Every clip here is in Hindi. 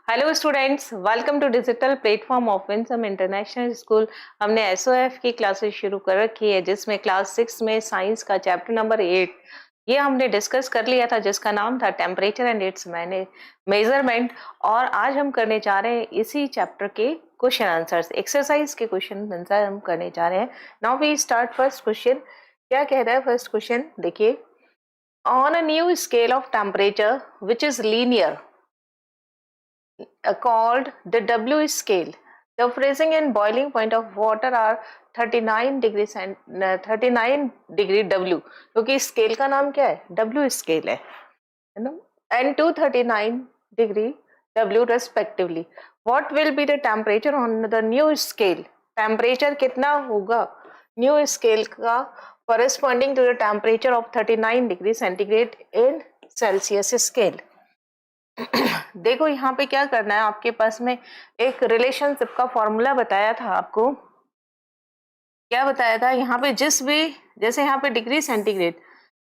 Hello students, welcome to digital platform of Winsome International School. हमने एसओएफ की क्लासेस शुरू कर रखी है, जिसमें क्लास 6 में साइंस का चैप्टर नंबर 8 ये हमने डिस्कस कर लिया था, जिसका नाम था टेम्परेचर एंड इट्स मेजरमेंट। और आज हम करने जा रहे हैं इसी चैप्टर के क्वेश्चन आंसर्स, एक्सरसाइज के क्वेश्चन आंसर हम करने जा रहे हैं। Now we start first question. क्या कह रहा है फर्स्ट क्वेश्चन, देखिए। On a new scale of temperature which is linear called the W scale. The freezing and boiling point of water are 39 degree 39 degree W, क्योंकि स्केल का नाम क्या है, W स्केल है ना, and 239 degree W respectively. What will be the temperature on the new scale? Temperature कितना होगा न्यू स्केल का corresponding to the temperature of 39 degree centigrade in Celsius scale. देखो यहाँ पे क्या करना है, आपके पास में एक रिलेशनशिप का फॉर्मूला बताया था आपको। क्या बताया था यहाँ पे, जिस भी जैसे यहाँ पे डिग्री सेंटीग्रेड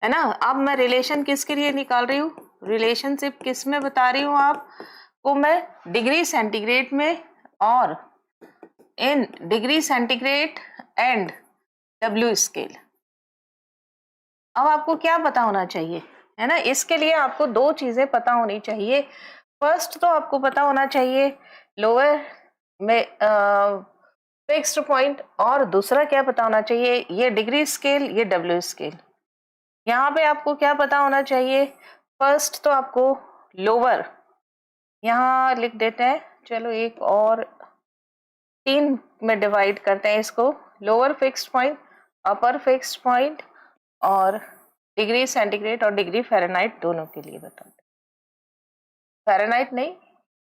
है ना, अब मैं रिलेशन किसके लिए निकाल रही हूँ, रिलेशनशिप किस में बता रही हूँ आपको मैं, डिग्री सेंटीग्रेड में और in degree centigrade and W scale. अब आपको क्या पता होना चाहिए, है ना, इसके लिए आपको दो चीजें पता होनी चाहिए। फर्स्ट तो आपको पता होना चाहिए लोअर में फिक्स्ड पॉइंट, और दूसरा क्या पता होना चाहिए, ये डिग्री स्केल, ये डब्ल्यू स्केल। यहाँ पे आपको क्या पता होना चाहिए, फर्स्ट तो आपको लोअर, यहाँ लिख देते हैं, चलो एक और 3 में डिवाइड करते हैं इसको, लोअर फिक्स्ड पॉइंट, अपर फिक्स्ड पॉइंट और डिग्री सेंटीग्रेड और डिग्री फ़ारेनहाइट दोनों के लिए बताते। फ़ारेनहाइट नहीं,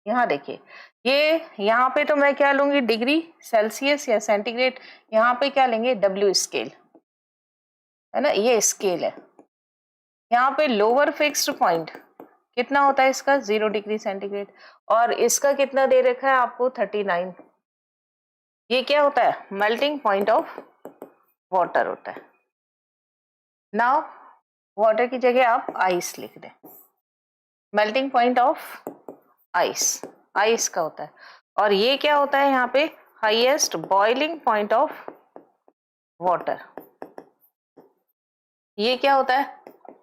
यहाँ देखिए, ये यहाँ पे तो मैं क्या लूंगी, डिग्री सेल्सियस या सेंटीग्रेड, यहाँ पे क्या लेंगे, डब्ल्यू स्केल, है ना, ये स्केल है। यहाँ पे लोअर फिक्स्ड पॉइंट कितना होता है इसका, 0 डिग्री सेंटीग्रेड, और इसका कितना दे रखा है आपको, 39। ये क्या होता है, मेल्टिंग पॉइंट ऑफ वाटर होता है। नाउ वाटर की जगह आप आइस लिख दें, melting point of ice, ice का होता है। और ये क्या होता है यहाँ पे, highest boiling point of water. ये क्या होता है,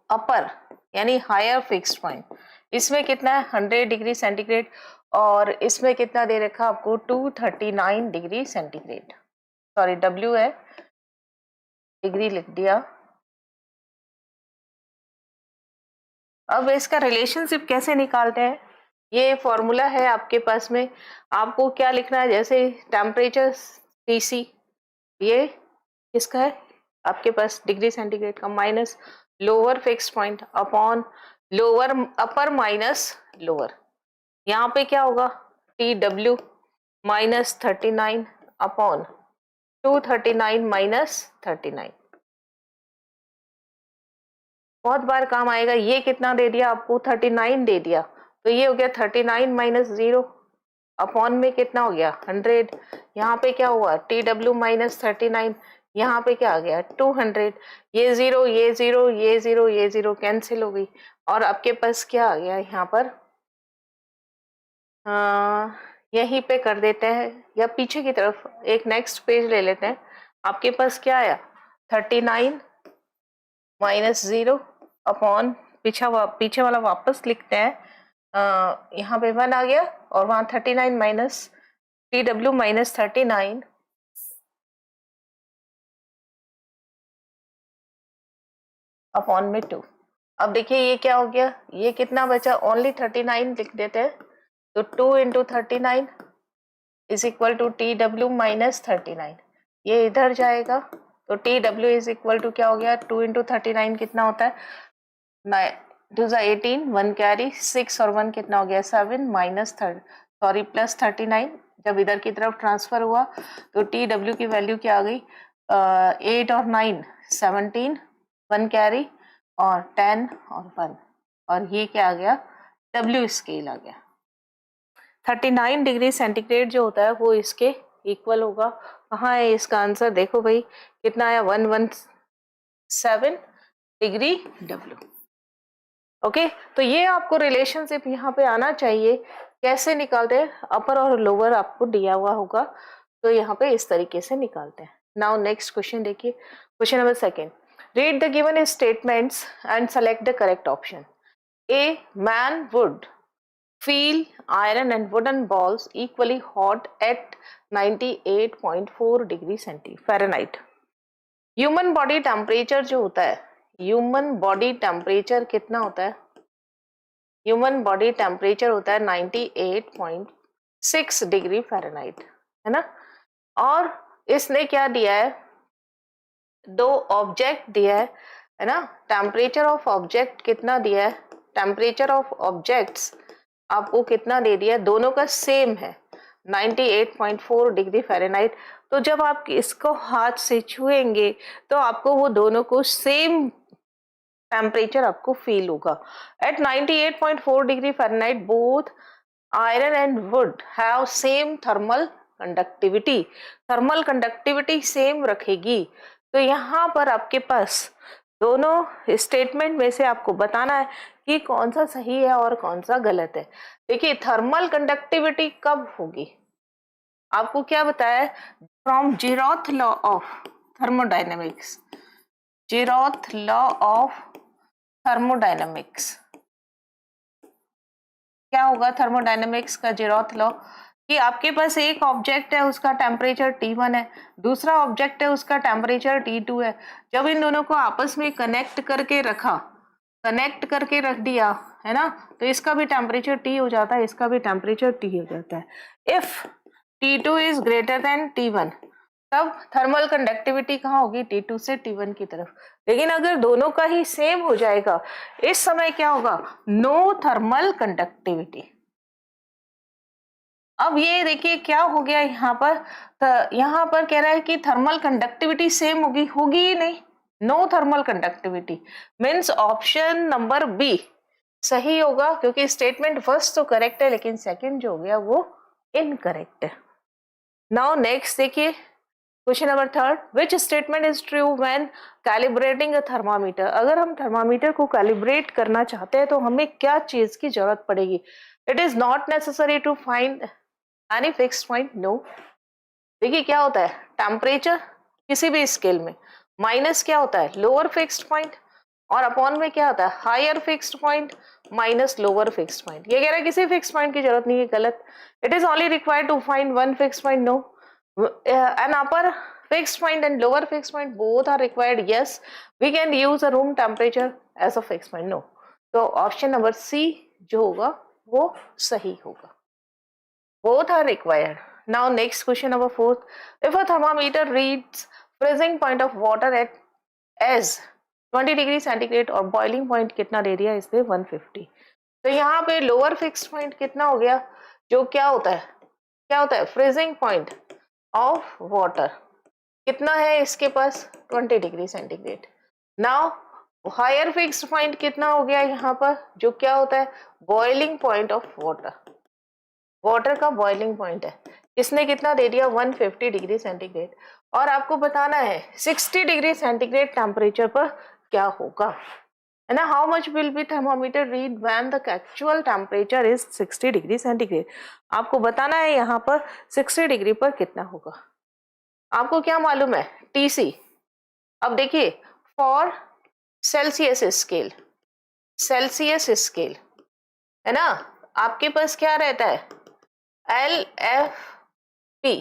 अपर यानी हायर फिक्स्ड पॉइंट। इसमें कितना है, 100 डिग्री सेंटीग्रेड, और इसमें कितना दे रखा आपको, 239 डिग्री सेंटीग्रेड, सॉरी डब्ल्यू है, डिग्री लिख दिया। अब इसका रिलेशनशिप कैसे निकालते हैं, ये फॉर्मूला है आपके पास में। आपको क्या लिखना है, जैसे टेम्परेचर Tc, ये किसका है आपके पास, डिग्री सेंटीग्रेड का, minus lower fixed point upon lower upper minus lower. यहाँ पे क्या होगा, Tw माइनस 39 अपॉन 239 माइनस 39। बहुत बार काम आएगा। ये कितना दे दिया आपको, 39 दे दिया, तो ये हो गया 39 माइनस 0 अपॉन में कितना हो गया, 100। यहाँ पे क्या हुआ, Tw माइनस 39, यहाँ पे क्या आ गया, 200। ये 0 ये 0 ये 0 ये 0 कैंसिल हो गई, और आपके पास क्या आ गया यहाँ पर, यहीं पे कर देते हैं, या पीछे की तरफ एक नेक्स्ट पेज ले लेते हैं। आपके पास क्या आया, 39 माइनस 0 अपॉन पीछे वाला वापस लिखते हैं, यहाँ पे 1 आ गया, और वहां 39 माइनस Tw माइनस 39 अपॉन में 2। अब देखिए ये क्या हो गया, ये कितना बचा, ओनली 39 लिख देते हैं, तो 2 into 39 is equal to Tw minus 39। ये इधर जाएगा, तो Tw इज इक्वल टू क्या हो गया, 2 इंटू 39 कितना होता है, 2 18, 1 कैरी 6, और 1 कितना हो गया, 7 माइनस प्लस 39। जब इधर की तरफ ट्रांसफर हुआ तो Tw की वैल्यू क्या आ गई, 8 और 9 17, 1 कैरी और 10 और 1, और ये क्या आ गया, W स्केल आ गया। 39 डिग्री सेंटीग्रेड जो होता है वो इसके इक्वल होगा। कहाँ है इसका आंसर, देखो भाई कितना आया, 117 डिग्री W। ओके, तो ये आपको रिलेशनशिप यहाँ पे आना चाहिए कैसे निकालते हैं? अपर और लोअर आपको दिया हुआ होगा, तो यहाँ पे इस तरीके से निकालते हैं। नाउ नेक्स्ट क्वेश्चन देखिए, question number second, read the given statements and select the correct option. A man would feel iron and wooden balls equally hot at 98.4 degree Fahrenheit। Human body temperature जो होता है, ह्यूमन बॉडी टेम्परेचर कितना होता है? ह्यूमन बॉडी टेम्परेचर होता है 98.6 डिग्री फ़ारेनहाइट, है ना। और इसने क्या दिया है, दो ऑब्जेक्ट दिया है ना। टेम्परेचर ऑफ ऑब्जेक्ट कितना दिया है? टेम्परेचर ऑफ ऑब्जेक्ट्स आपको कितना दे दिया? दोनों का सेम है 98.4 डिग्री फ़ारेनहाइट। तो जब आप इसको हाथ से छुएंगे तो आपको वो दोनों को सेम टेम्परेचर आपको फील होगा। At 98.4 degree Fahrenheit both iron and wood have same thermal conductivity. Thermal conductivity same रखेगी। तो यहाँ पर आपके पास दोनों स्टेटमेंट में से आपको बताना है कि कौन सा सही है और कौन सा गलत है। देखिए थर्मल कंडक्टिविटी कब होगी, आपको क्या बताया है? From zeroth law of thermodynamics, zeroth law of thermodynamics. क्या होगा थर्मोडायनेमिक्स का जीरोथ लॉ? कि आपके पास एक ऑब्जेक्ट है उसका टेम्परेचर T1 है, दूसरा ऑब्जेक्ट है उसका टेम्परेचर T2 है। जब इन दोनों को आपस में कनेक्ट करके रखा, कनेक्ट करके रख दिया है ना, तो इसका भी टेम्परेचर T हो जाता है, इसका भी टेम्परेचर T हो जाता है। If T2 is greater than T1 तब थर्मल कंडक्टिविटी कहाँ होगी? T2 से T1 की तरफ। लेकिन अगर दोनों का ही सेम हो जाएगा इस समय क्या होगा? No thermal conductivity. अब ये देखिए क्या हो गया यहाँ पर, तो यहाँ पर कह रहा है कि थर्मल कंडक्टिविटी सेम होगी, होगी ही नहीं, no thermal conductivity. Means option number B सही होगा, क्योंकि स्टेटमेंट फर्स्ट तो करेक्ट है लेकिन सेकंड जो हो गया वो इनकरेक्ट है। नाउ नेक्स्ट देखिए question number third, which statement is true when calibrating a thermometer. अगर हम थर्मामीटर को कैलिब्रेट करना चाहते हैं तो हमें क्या चीज की जरूरत पड़ेगी? It is not necessary to find any fixed point, no. देखिए क्या होता है, टेम्परेचर किसी भी स्केल में माइनस क्या होता है? लोअर फिक्स्ड पॉइंट, और अपॉन में क्या होता है? Higher fixed point minus lower fixed point. ये कह रहा है किसी फिक्स्ड पॉइंट की जरूरत नहीं है, गलत। It is only required to find one fixed point, no. An upper fixed point and lower fixed point both are required, yes. We can use a room temperature as a fixed point, no. तो ऑप्शन नंबर सी जो होगा वो सही होगा, both are required. Now next question number fourth, if a thermometer reads freezing point of water at as 20 degree centigrade और बॉइलिंग पॉइंट कितना दे दिया इसमें 150, तो यहाँ पे लोअर फिक्स्ड पॉइंट कितना हो गया? जो क्या होता है, क्या होता है? फ्रीजिंग पॉइंट ऑफ वाटर कितना है इसके पास? 20 degree centigrade. Now higher fixed point कितना हो गया यहाँ पर? जो क्या होता है? Boiling point of water, water का बॉइलिंग पॉइंट है, इसने कितना दे दिया? 150 डिग्री सेंटीग्रेड। और आपको बताना है 60 डिग्री सेंटीग्रेड टेम्परेचर पर क्या होगा, है ना। How much will be thermometer read when the actual temperature is 60 degree centigrade. आपको बताना है यहाँ पर 60 डिग्री पर कितना होगा। आपको क्या मालूम है? टीसी। अब देखिए for Celsius scale, Celsius scale है ना, आपके पास क्या रहता है? L F T,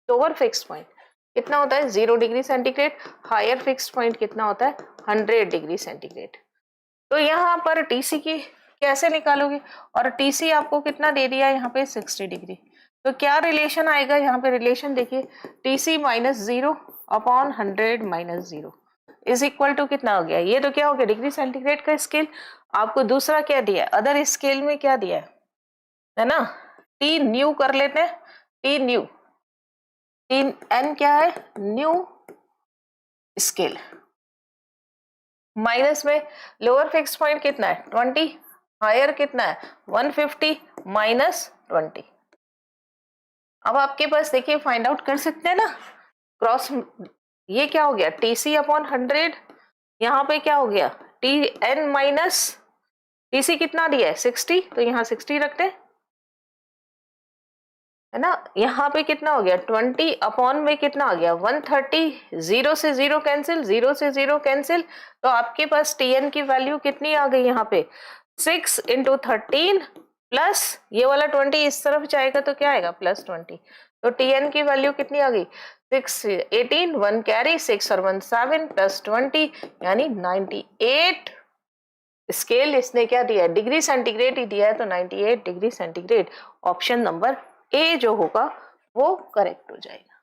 lower fixed point कितना होता है? 0 degree centigrade. Higher fixed point कितना होता है? 100 डिग्री सेंटीग्रेड। तो यहाँ पर टीसी की कैसे निकालोगे? और टीसी आपको कितना दे दिया यहाँ पे? 60 डिग्री। तो क्या रिलेशन आएगा यहाँ पे? रिलेशन देखिए, TC minus 0 upon 100 minus 0 is equal to कितना हो गया? ये तो क्या हो गया? डिग्री सेंटीग्रेड का स्केल। आपको दूसरा क्या दिया? अदर स्केल में क्या दिया है ना? टी न्यू कर लेते हैं, टी न्यू, टी एन क्या है? New scale. माइनस में लोअर फिक्स पॉइंट कितना है? 20, हायर कितना है? 150 माइनस 20। अब आपके पास देखिए फाइंड आउट कर सकते हैं ना, क्रॉस। ये क्या हो गया? TC upon 100। यहाँ पे क्या हो गया? टी एन माइनस टीसी कितना दिया है? 60, तो यहाँ 60 रखते हैं। है ना। यहाँ पे कितना हो गया 20 अपॉन में कितना आ गया 130, 0 से 0 कैंसिल, 0 से 0 कैंसिल, तो आपके पास Tn की वैल्यू कितनी आ गई यहाँ पे 6 इंटू 13 प्लस ये वाला 20 इस तरफ जाएगा तो क्या आएगा +20, तो Tn की वैल्यू कितनी आ गई 6 18 1 कैरी 6 और 1 7 +20 यानी 98 स्केल इसने क्या दिया है डिग्री सेंटीग्रेड ही दिया है, तो 98 degree centigrade option number A जो होगा वो करेक्ट हो जाएगा,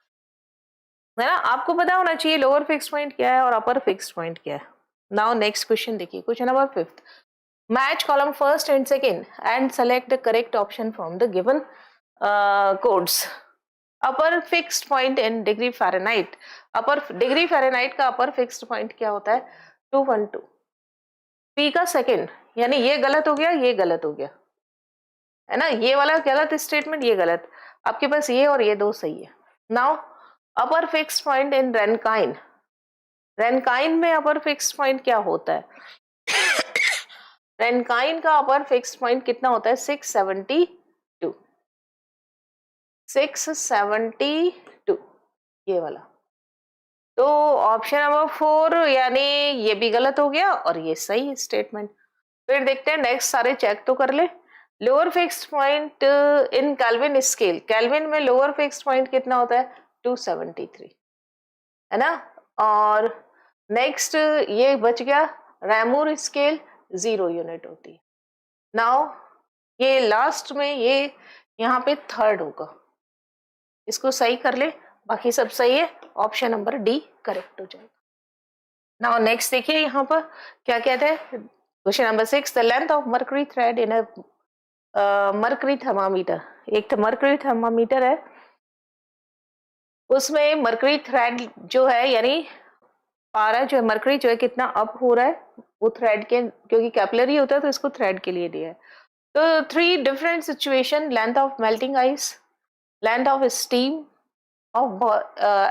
है ना। आपको पता होना चाहिए लोअर फिक्स पॉइंट क्या है और अपर फिक्स पॉइंट क्या है। नाउ नेक्स्ट क्वेश्चन देखिए, question number 5th, match column first and second and select the correct option from the given codes. Upper fixed point in degree Fahrenheit, upper degree Fahrenheit का अपर फिक्स्ड पॉइंट क्या होता है 212, पी का सेकेंड, यानी ये गलत हो गया, ये गलत हो गया, है ना, ये वाला गलत स्टेटमेंट, ये गलत, आपके पास ये और ये दो सही है। Now upper fixed point in Rankine, Rankine में अपर फिक्स्ड पॉइंट क्या होता है रेनकाइन का अपर फिक्स्ड पॉइंट कितना होता है 672, 672 ये वाला, तो ऑप्शन नंबर 4 यानी ये भी गलत हो गया और ये सही स्टेटमेंट। फिर देखते हैं नेक्स्ट, सारे चेक तो कर ले। लोअर फिक्स्ड पॉइंट इन केल्विन स्केल, केल्विन में लोअर फिक्स्ड पॉइंट कितना होता है 273, है ना। और नेक्स्ट ये बच गया रैमूर स्केल 0 यूनिट होती है। नाउ ये लास्ट में ये यहाँ पे थर्ड होगा, इसको सही कर ले, बाकी सब सही है, ऑप्शन नंबर डी करेक्ट हो जाएगा। नाउ नेक्स्ट देखिए यहाँ पर क्या कहते हैं, question number 6, the length of mercury thread in a mercury thermometer, एक मर्करी थर्मामीटर है, उसमें मर्करी थ्रेड जो है यानी पारा जो है मर्करी जो है कितना अप हो रहा है वो थ्रेड के, क्योंकि कैपिलरी होता है तो इसको थ्रेड के लिए दिया है। तो 3 different situation, length of melting ice, length of steam of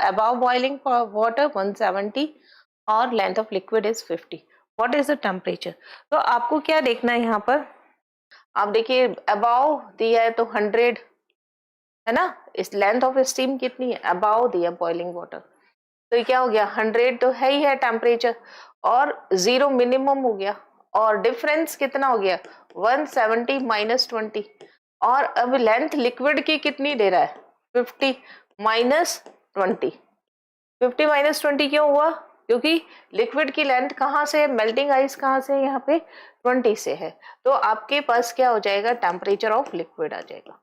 above boiling water 170 और length of liquid is 50, what is the temperature. तो आपको क्या देखना है यहाँ पर, आप देखिए अबाव दिया है तो 100, है ना, इस लेंथ ऑफ स्टीम कितनी है अबाव दिया बॉइलिंग वाटर, तो ये क्या हो गया 100 तो है ही है टेम्परेचर, और 0 मिनिमम हो गया, और डिफरेंस कितना हो गया 170 -20, और अब लेंथ लिक्विड की कितनी दे रहा है 50 -20, 50 -20 क्यों हुआ, क्योंकि लिक्विड की लेंथ कहाँ से है, मेल्टिंग आइस कहाँ से है यहाँ पे 20 से है, तो आपके पास क्या हो जाएगा टेम्परेचर ऑफ लिक्विड आ जाएगा,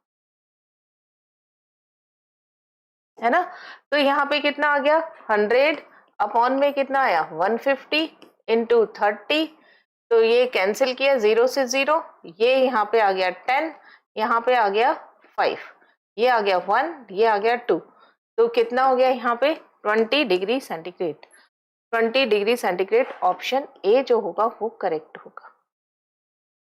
है ना। तो यहाँ पे कितना आ गया 100 अपॉन में कितना आया 150 इंटू 30, तो ये कैंसिल किया 0 से 0, ये यहाँ पे आ गया 10, यहाँ पे आ गया 5, ये आ गया 1, ये आ गया 2, तो कितना हो गया यहाँ पे 20 degree centigrade, 20 degree centigrade option A जो होगा वो करेक्ट होगा।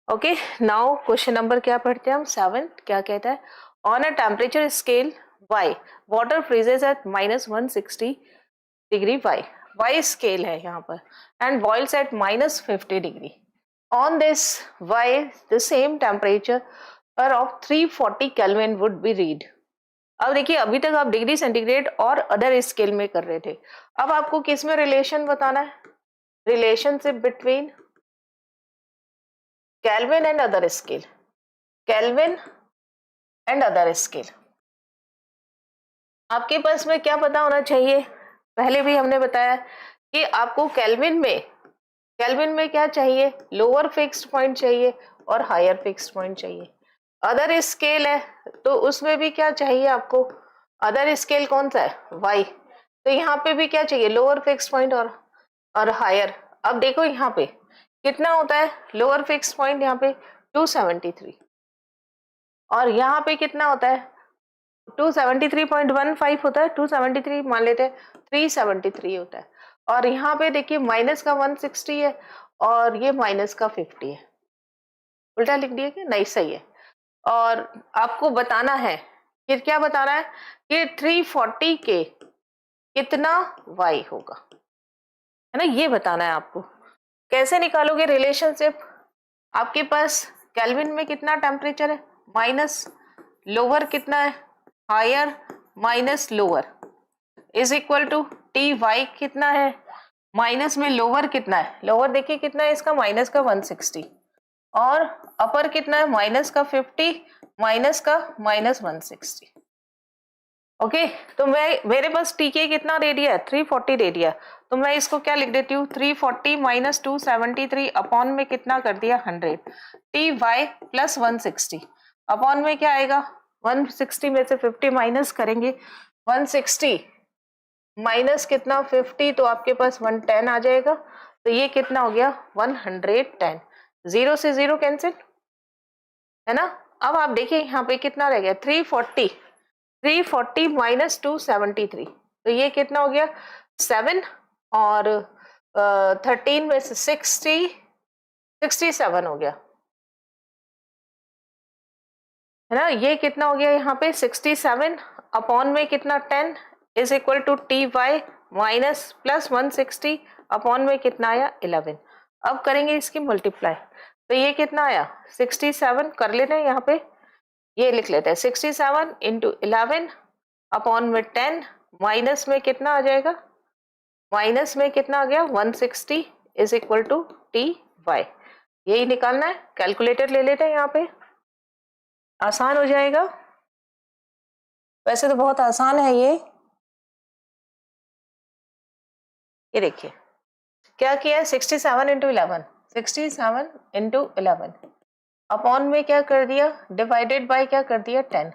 ओके, नाउ क्वेश्चन नंबर क्या पढ़ते हैं हम 7th, क्या कहता है, on a temperature scale y water freezes at -160 degree y scale है यहाँ पर, and boils at -50 degree, on this y the same temperature of 340 Kelvin would be read। अब देखिए अभी तक आप डिग्री सेंटीग्रेड और अदर स्केल में कर रहे थे, अब आपको किस में रिलेशन बताना है, relationship between kelvin and other scale, kelvin and other scale. आपके पास में क्या पता होना चाहिए, पहले भी हमने बताया कि आपको केल्विन में क्या चाहिए, लोअर फिक्स्ड पॉइंट चाहिए और हायर फिक्स्ड पॉइंट चाहिए। अदर स्केल है तो उसमें भी क्या चाहिए आपको, अदर स्केल कौन सा है y, तो यहाँ पे भी क्या चाहिए लोअर फिक्स्ड पॉइंट और हायर। अब देखो यहाँ पे कितना होता है लोअर फिक्स्ड पॉइंट यहाँ पे 273, और यहाँ पे कितना होता है 273.15 होता है, 273 मान लेते हैं 373 होता है, और यहाँ पे देखिए माइनस का 160 है और ये माइनस का 50 है, उल्टा लिख दिया कि नहीं सही है। और आपको बताना है कि क्या बताना है कि 340 के कितना y होगा, है ना, ये बताना है आपको। कैसे निकालोगे रिलेशनशिप, आपके पास केल्विन में कितना टेम्परेचर है माइनस लोअर कितना है higher minus lower is equal to T Y कितना है, माइनस में लोअर कितना है, लोअर देखिए कितना है इसका माइनस का 160 और अपर कितना है माइनस का 50 माइनस का माइनस 160। ओके तो मैं मेरे पास टी के कितना दे दिया है 340 दे दिया, तो मैं इसको क्या लिख देती हूँ 340 माइनस 273 अपॉन में कितना कर दिया 100 टी वाई प्लस 160 अपॉन में क्या आएगा 160 में से 50 माइनस करेंगे 160 माइनस कितना 50 तो आपके पास 110 आ जाएगा, तो ये कितना हो गया 110, जीरो से जीरो कैंसिल है ना। अब आप देखिए यहाँ पे कितना रह गया 340 माइनस 273 तो ये कितना हो गया 7 और 13 में से 67 हो गया है ना। ये कितना हो गया यहाँ पे 67 अपॉन में कितना 10 is equal to T Y minus plus 160 upon में कितना आया 11। अब करेंगे इसकी मल्टीप्लाई तो ये कितना आया 67 कर लेते हैं यहाँ पे, ये लिख लेते हैं 67 इंटू 11 अपॉन में 10 माइनस में कितना आ जाएगा, माइनस में कितना आ गया 160 is equal to T Y. यही निकालना है, कैलकुलेटर ले लेते हैं यहाँ पे, आसान हो जाएगा। वैसे तो बहुत आसान है ये देखिए क्या किया है 67 इंटू 11 67 इंटू 11 अपॉन में क्या कर दिया डिवाइडेड बाय क्या कर दिया 10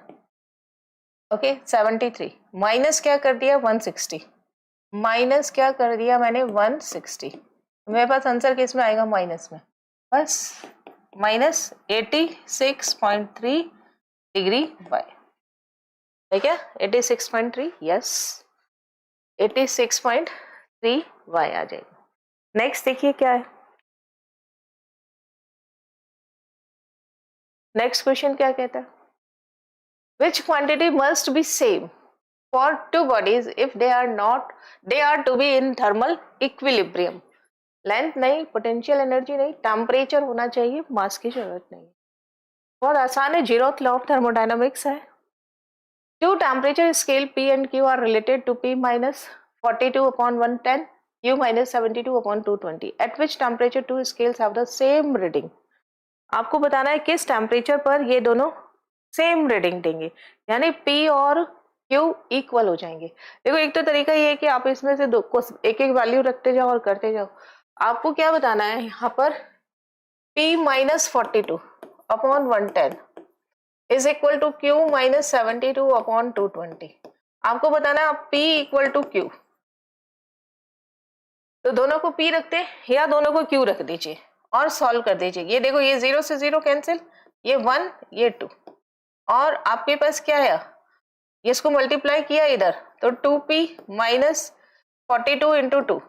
ओके 73 माइनस क्या कर दिया 160 माइनस क्या कर दिया मैंने 160, मेरे पास आंसर किस में आएगा माइनस में, बस माइनस 86.3 डिग्री वाई ठीक है 86.3 यस 86.3 वाई आ जाएगा। नेक्स्ट देखिए क्या है, नेक्स्ट क्वेश्चन क्या कहता है which quantity must be same for two bodies if they are to be in thermal equilibrium. Length नहीं, पोटेंशियल एनर्जी नहीं, टेम्परेचर होना चाहिए, मास की जरूरत नहीं। बहुत आसान है, जीरोथ लॉ ऑफ थर्मोडायनामिक्स है। Two temperature scale P and Q are related to P minus 42 upon 110, Q minus 72 upon 220, at which temperature two scales have the same reading। आपको बताना है किस टेम्परेचर पर ये दोनों सेम रीडिंग देंगे, यानी P और Q इक्वल हो जाएंगे। देखो एक तो तरीका ये है कि आप इसमें से दो को एक एक वैल्यू रखते जाओ और करते जाओ। आपको क्या बताना है यहाँ पर P minus 42 upon 110 is equal to Q minus 72 upon 220। आपको बताना है P इक्वल टू Q, तो दोनों को P रखते हैं या दोनों को Q रख दीजिए और सॉल्व कर दीजिए। ये देखो ये जीरो से जीरो कैंसिल, ये 1 ये 2 और आपके पास क्या है इसको मल्टीप्लाई किया इधर तो 2P minus 42 into 2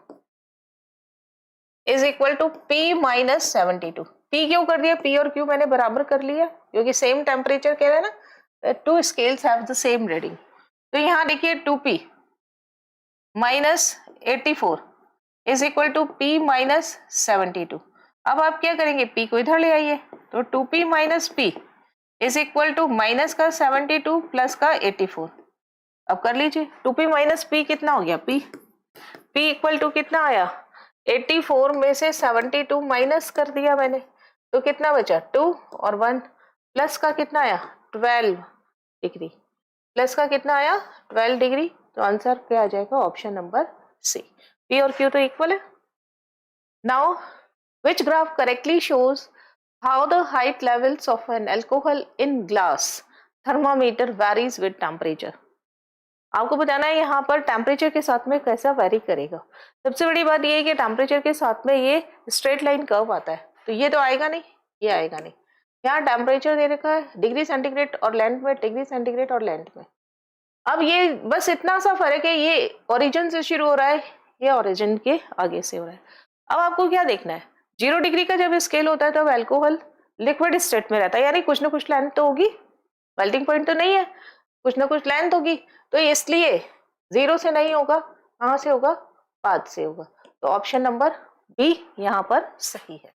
is equal to P minus 72। P क्यों कर दिया, P और Q मैंने बराबर कर लिया क्योंकि सेम टेम्परेचर कह रहा है ना, two scales have the same reading. तो यहाँ देखिए 2P minus 84 is equal to P minus 72। अब आप क्या करेंगे P को इधर ले आइए तो 2P minus P is equal to minus का 72 प्लस का 84। अब कर लीजिए 2P माइनस P कितना हो गया P इक्वल टू कितना आया 84 में से 72 माइनस कर दिया मैंने तो कितना बचा 2 और 1 प्लस का कितना आया 12 डिग्री, प्लस का कितना आया 12 डिग्री। तो आंसर क्या आ जाएगा ऑप्शन नंबर सी, P और Q तो इक्वल है। Now which graph correctly shows how the height levels of an alcohol in glass thermometer varies with temperature। आपको बताना है यहाँ पर टेम्परेचर के साथ में कैसा वेरी करेगा। सबसे बड़ी बात ये है कि टेम्परेचर के साथ में ये स्ट्रेट लाइन कर्व आता है, तो ये तो आएगा नहीं, ये आएगा नहीं। यहाँ टेम्परेचर दे रखा है डिग्री सेंटीग्रेड और लेंथ में, डिग्री सेंटीग्रेड और लेंथ में। अब ये बस इतना सा फर्क है, ये ओरिजिन से शुरू हो रहा है, ये ओरिजिन के आगे से हो रहा है। अब आपको क्या देखना है 0 डिग्री का जब स्केल होता है तब अल्कोहल लिक्विड स्टेट में रहता है, यानी कुछ ना कुछ लेंथ तो होगी, मेल्टिंग पॉइंट तो नहीं है, कुछ ना कुछ लेंथ होगी, तो इसलिए 0 से नहीं होगा, कहां से होगा बाद से होगा। तो ऑप्शन नंबर बी यहाँ पर सही है।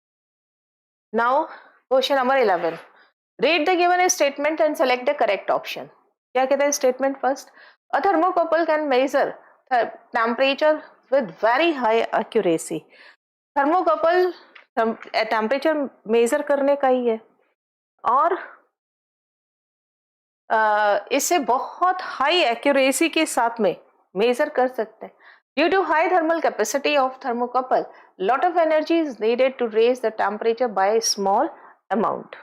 Now question number 11, read the given statement and select the correct option. क्या कहता है statement first, a thermocouple can measure temperature with very high accuracy. Thermocouple temperature measure करने का ही है और इससे बहुत हाई एक्यूरेसी के साथ में मेजर कर सकते हैं। Due to high thermal capacity of thermocouple, lot of energy is needed to raise the temperature by a small amount.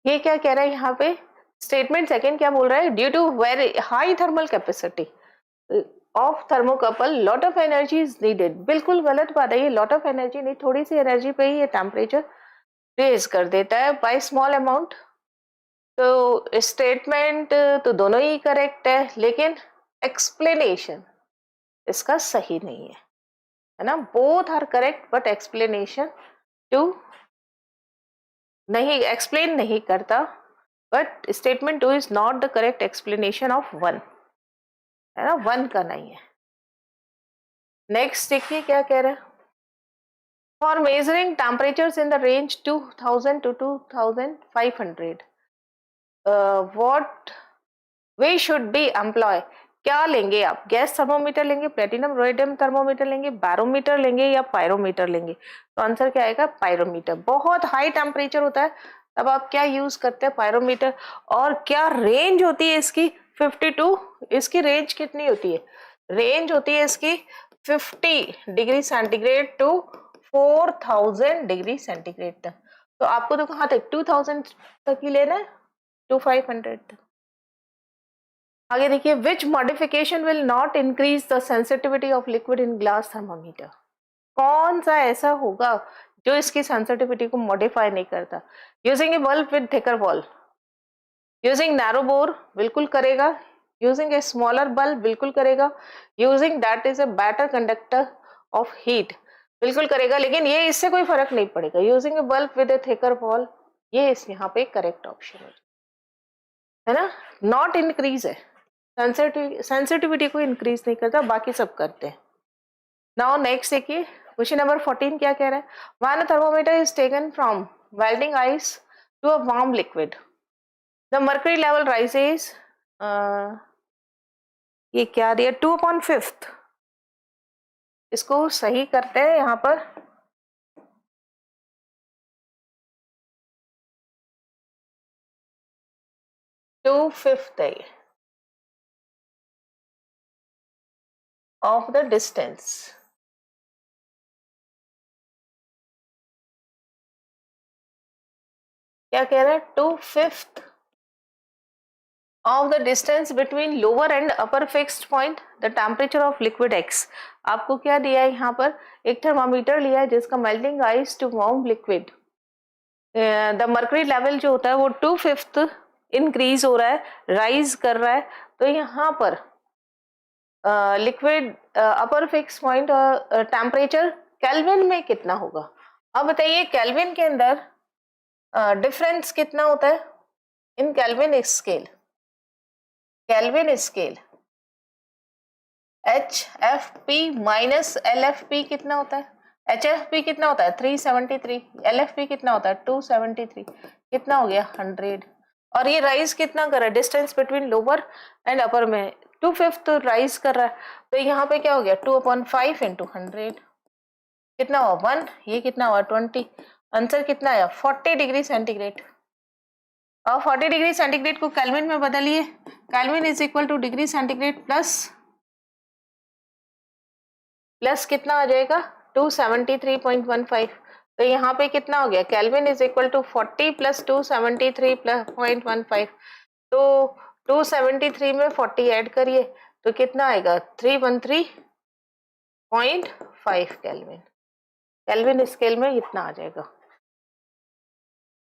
ये क्या कह रहा है यहाँ पे स्टेटमेंट सेकंड क्या बोल रहा है, due to very high thermal capacity of thermocouple lot of energy is needed. बिल्कुल गलत बात है, ये लॉट ऑफ एनर्जी नहीं, थोड़ी सी एनर्जी पे ही ये टेम्परेचर रेज कर देता है बाय स्मॉल अमाउंट। तो स्टेटमेंट तो दोनों ही करेक्ट है, लेकिन एक्सप्लेनेशन इसका सही नहीं है ना। Both are correct but explanation two नहीं एक्सप्लेन नहीं करता, but statement two is not the correct explanation of one, है ना, वन का नहीं है। नेक्स्ट देखिए क्या कह रहा है, for measuring temperatures in the range 2000 to 2500 what way should be employ. क्या लेंगे आप, गैस थर्मोमीटर लेंगे, प्लेटिनम रोडियम थर्मोमीटर लेंगे, बैरोमीटर लेंगे या पायरोमीटर लेंगे? तो आंसर क्या आएगा, पायरोमीटर। बहुत हाई टेम्परेचर होता है तब आप क्या यूज करते हैं, पायरोमीटर। और क्या रेंज होती है इसकी, 52, इसकी रेंज कितनी होती है, रेंज होती है इसकी 50 degree centigrade to 4000 degree centigrade तक। तो आपको तो कहाँ तक, 2000 तक ही लेना है, 2500 तक। आगे देखिए, which modification will not increase the sensitivity of liquid in glass thermometer. कौन सा ऐसा होगा जो इसकी सेंसिटिविटी को मॉडिफाई नहीं करता। Using A bulb with thicker wall, using narrow bore बिल्कुल करेगा, यूजिंग ए स्मॉलर बल्ब बिल्कुल करेगा, using that is a better conductor of heat बिल्कुल करेगा, लेकिन ये इससे कोई फर्क नहीं पड़ेगा। Using A bulb with A thicker wall, ये इस यहाँ पे करेक्ट ऑप्शन है ना। नॉट इंक्रीज है, सेंसिटिविटी को इंक्रीज नहीं करता, बाकी सब करते हैं। नाउ नेक्स्ट देखिए, क्वेश्चन नंबर 14 क्या कह रहा है, when a thermometer is taken from welding ice to a warm liquid the mercury level rises, ये क्या दिया 2/5, इसको सही करते हैं यहाँ पर। Two fifth of the distance, क्या कह रहा है, 2/5 of the distance between lower and upper fixed point the temperature of liquid X। आपको क्या दिया है यहाँ पर, एक थर्मामीटर लिया है जिसका melting ice to warm liquid, the mercury level जो होता है वो 2/5 इंक्रीज हो रहा है, राइज कर रहा है। तो यहाँ पर लिक्विड अपर फिक्स पॉइंट टेम्परेचर केल्विन में कितना होगा। अब बताइए केल्विन के अंदर डिफरेंस कितना होता है in Kelvin scale, Kelvin scale HFP minus LFP कितना होता है, HFP कितना होता है 373, LFP कितना होता है 273, कितना हो गया 100। और ये राइज कितना कर रहा है, distance between lower and upper में 2/5 राइज कर रहा है। तो यहाँ पे क्या हो गया 2/5 इंटू 100, कितना हुआ 1, ये कितना हुआ 20, आंसर कितना आया 40 डिग्री सेंटीग्रेड। और 40 डिग्री सेंटीग्रेड को केल्विन में बदलिए, kelvin is equal two degree centigrade plus कितना आ जाएगा 273.15। तो यहाँ पे कितना हो गया, Kelvin is equal to 40 plus 273.15। तो 273 में 40 ऐड करिए तो कितना आएगा 313.5 केल्विन, केल्विन स्केल में इतना आ जाएगा,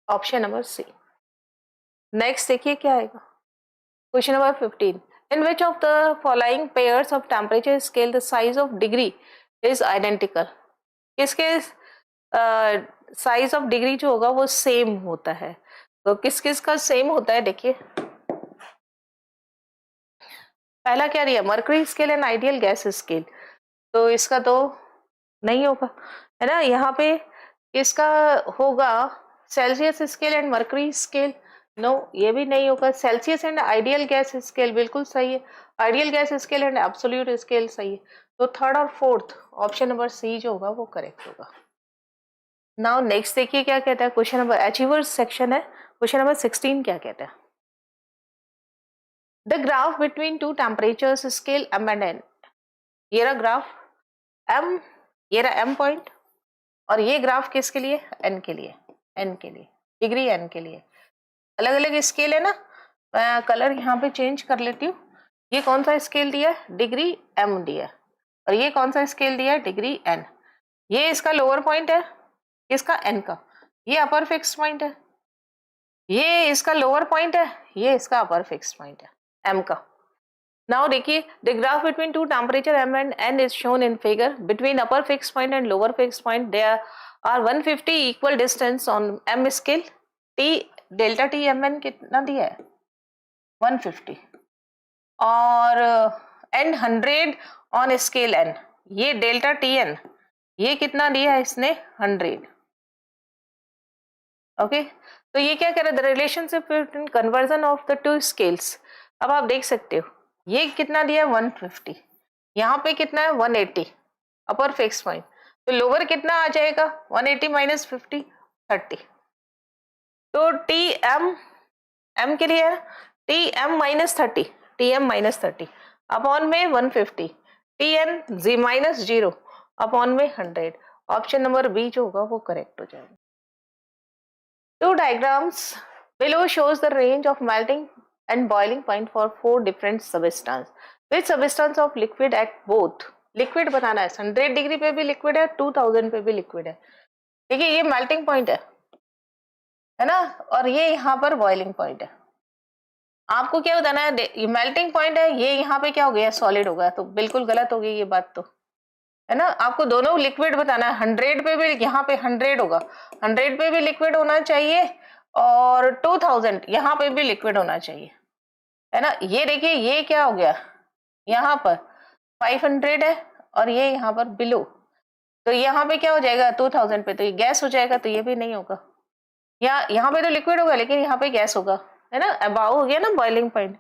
ऑप्शन नंबर सी। नेक्स्ट देखिए क्या आएगा, question number 15, in which of the following pairs of temperature scale the size of degree is identical। किसके साइज ऑफ डिग्री जो होगा वो सेम होता है, तो किस किस का सेम होता है देखिए। पहला क्या दिया, mercury scale and ideal gas scale, तो इसका तो नहीं होगा, है ना। यहाँ पे किसका होगा, Celsius scale and mercury scale, no ये भी नहीं होगा। Celsius and ideal gas scale बिल्कुल सही है, ideal gas scale and absolute scale सही है। तो थर्ड और फोर्थ ऑप्शन नंबर सी जो होगा वो करेक्ट होगा। नाउ नेक्स्ट देखिए क्या कहता है, क्वेश्चन नंबर अचीवर्स सेक्शन है, क्वेश्चन नंबर 16 क्या कहता है, the graph between two temperatures scale M and N, ये रहा ग्राफ एम, ये रहा एम पॉइंट, और ये ग्राफ किसके लिए, एन के लिए, एन के लिए, डिग्री एन के लिए। अलग अलग स्केल है ना, मैं कलर यहाँ पे चेंज कर लेती हूँ। ये कौन सा स्केल दिया है, डिग्री एम दिया है, और ये कौन सा स्केल दिया है, डिग्री एन। ये इसका लोअर पॉइंट है, इसका एन का, ये अपर फिक्स पॉइंट है, ये इसका लोअर पॉइंट है, ये इसका अपर फिक्स पॉइंट है एम का। नाउ देखिए, the graph between two temperature M and N is shown in figure, between upper fix point and lower fix point there are 150 equal distance on M scale, T delta T M N कितना दिया है 150, और एन 100 ऑन स्केल एन, ये डेल्टा टी एन ये कितना दिया है इसने 100। ओके, तो ये क्या कह रहा है, the relationship between conversion of the two scales. अब आप देख सकते हो ये कितना दिया है 150, यहाँ पे कितना है 180 अपर फिक्स पॉइंट, तो लोअर कितना आ जाएगा 180 माइनस 50 30, तो टी एम एम के लिए T M minus 30, T M minus 30 upon में 150, T N G minus 0 upon में 100। ऑप्शन नंबर बी जो होगा वो करेक्ट हो जाएगा। Two diagrams below shows the range of melting and boiling point for 4 different substance. Which substance of liquid at both? Liquid बताना है, 100 डिग्री पे भी लिक्विड है, 2000 पे भी लिक्विड है। देखिए ये मेल्टिंग पॉइंट है ना, और ये यहाँ पर बॉइलिंग पॉइंट है। आपको क्या बताना है, ये मेल्टिंग पॉइंट है, ये यहाँ पे क्या हो गया सॉलिड हो गया, तो बिल्कुल गलत हो गई ये बात तो, है ना। आपको दोनों लिक्विड बताना है, 100 पे भी यहाँ पे 100 होगा, 100 पे भी लिक्विड होना चाहिए, और 2000 यहाँ पे भी लिक्विड होना चाहिए, है ना। ये देखिए ये क्या हो गया, यहाँ पर 500 है और ये यहाँ पर बिलो, तो यहाँ पे क्या हो जाएगा 2000 पे, तो ये गैस हो जाएगा, तो ये भी नहीं होगा। यहाँ पे तो लिक्विड होगा लेकिन यहाँ पे गैस होगा, है ना, अबाव हो गया ना बॉइलिंग पॉइंट।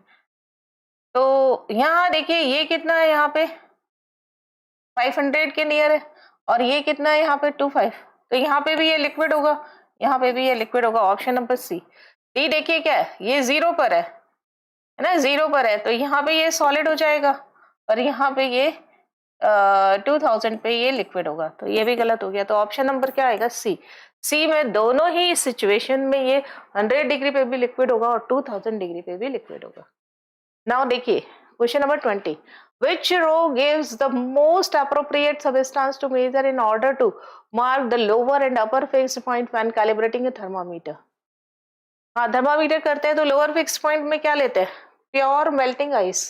तो यहाँ देखिए ये कितना है, यहाँ पे 500 के नियर है, और ये कितना है यहाँ पे 25, तो यहाँ पे भी ये लिक्विड होगा, यहाँ पे भी ये लिक्विड होगा। Option number C. डी देखिए क्या है, ये 0 पर है ना, 0 पर है, तो यहाँ पे ये सॉलिड हो जाएगा, और यहाँ पे ये 2000 पे ये लिक्विड होगा, तो ये भी गलत हो गया। तो ऑप्शन नंबर क्या आएगा, सी। सी में दोनों ही सिचुएशन में ये 100 डिग्री पे भी लिक्विड होगा और 2000 डिग्री पे भी लिक्विड होगा। नाउ देखिए question number 20, which row gives the most appropriate substance to measure in order to mark the lower and upper fixed point when calibrating a thermometer? हाँ, थर्मामीटर करते हैं तो लोअर फिक्स पॉइंट में क्या लेते हैं, pure melting ice.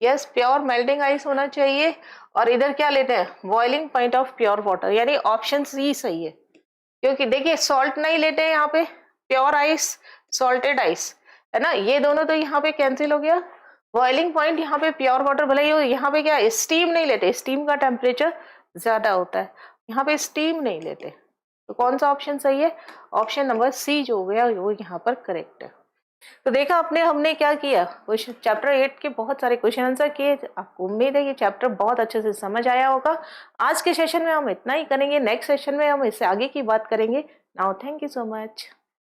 Yes, pure melting ice होना चाहिए, और इधर क्या लेते हैं, boiling point of pure water, यानी ऑप्शन सी सही है। क्योंकि देखिए सॉल्ट नहीं लेते हैं यहाँ पे, प्योर आइस सॉल्टेड आइस, है ना, ये दोनों तो यहाँ पे कैंसिल हो गया। बॉइलिंग पॉइंट यहाँ पे प्योर वाटर, भले ही यहाँ पे क्या स्टीम नहीं लेते, स्टीम का टेम्परेचर ज्यादा होता है, यहाँ पे स्टीम नहीं लेते, तो कौन सा ऑप्शन सही है, ऑप्शन नंबर सी जो हो गया वो यहाँ पर करेक्ट है। तो देखा हमने क्या किया, क्वेश्चन चैप्टर 8 के बहुत सारे क्वेश्चन आंसर किए। आपको उम्मीद है ये चैप्टर बहुत अच्छे से समझ आया होगा। आज के सेशन में हम इतना ही करेंगे, नेक्स्ट सेशन में हम इससे आगे की बात करेंगे। Now thank you so much.